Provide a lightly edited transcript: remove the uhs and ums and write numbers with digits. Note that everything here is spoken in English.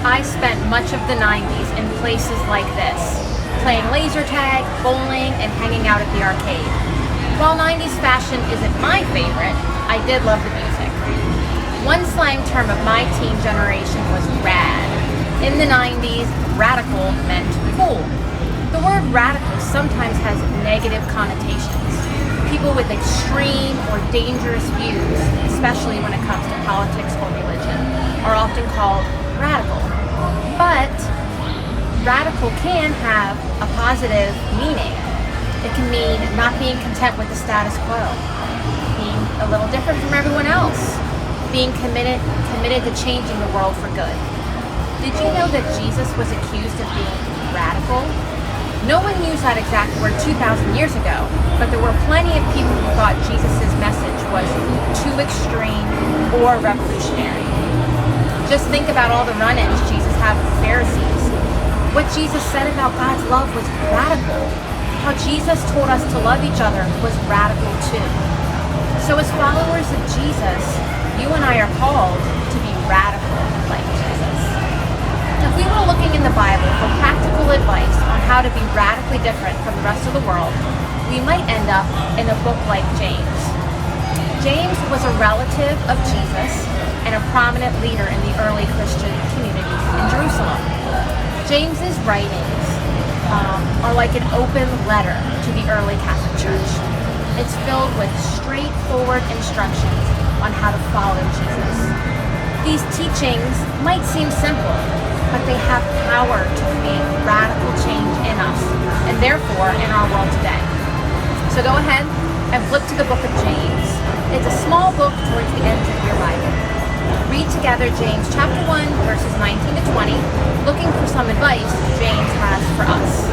I spent much of the 90s in places like this, playing laser tag, bowling, and hanging out at the arcade. While 90s fashion isn't my favorite, I did love the music. One slang term of my teen generation was rad. In the 90s, radical meant cool. The word radical sometimes has negative connotations. People with extreme or dangerous views, especially when it comes to politics or religion, are often called radical. But radical can have a positive meaning. It can mean not being content with the status quo, being a little different from everyone else, being committed to changing the world for good. Did you know that Jesus was accused of being radical? No one used that exact word 2,000 years ago, but there were plenty of people who thought Jesus' message was too extreme or revolutionary. Just think about all the run-ins Jesus had with the Pharisees. What Jesus said about God's love was radical. How Jesus told us to love each other was radical too. So as followers of Jesus, you and I are called to be radical like Jesus. If we were looking in the Bible for practical advice on how to be radically different from the rest of the world, we might end up in a book like James. James was a relative of Jesus and a prominent leader in the early Christian communities in Jerusalem. James's writings are like an open letter to the early Catholic Church. It's filled with straightforward instructions on how to follow Jesus. These teachings might seem simple, but they have power to create radical change in us and therefore in our world today. So go ahead and flip to the book of James. It's a small book towards the end of your Bible. Read together James chapter 1, verses 19 to 20, looking for some advice James has for us.